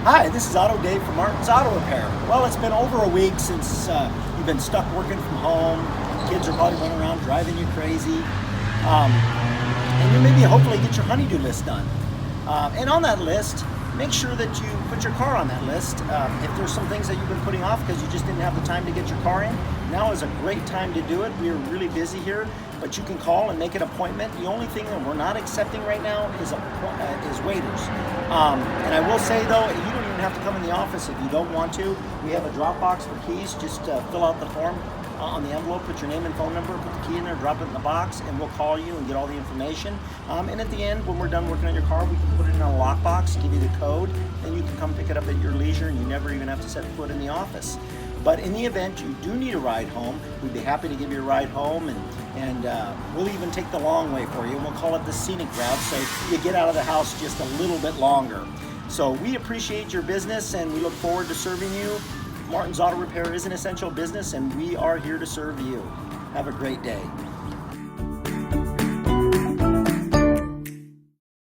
Hi, this is AutoDave from Martin's Auto Repair. Well, it's been over a week since you've been stuck working from home. Kids are probably running around driving you crazy. And you maybe hopefully get your honey-do list done. And on that list, make sure that you put your car on that list. If there's some things that you've been putting off because you just didn't have the time to get your car in, now is a great time to do it. We are really busy here, but you can call and make an appointment. The only thing that we're not accepting right now is waiters. And I will say though, you don't even have to come in the office if you don't want to. We have a drop box for keys. Just fill out the form on the envelope, put your name and phone number, put the key in there, drop it in the box, and we'll call you and get all the information. And at the end, when we're done working on your car, we can put it in a lockbox, give you the code, and you can come pick it up at your leisure, and you never even have to set foot in the office. But in the event you do need a ride home, we'd be happy to give you a ride home, and we'll even take the long way for you. We'll call it the scenic route, so you get out of the house just a little bit longer. So we appreciate your business, and we look forward to serving you. Martin's Auto Repair is an essential business, and we are here to serve you. Have a great day.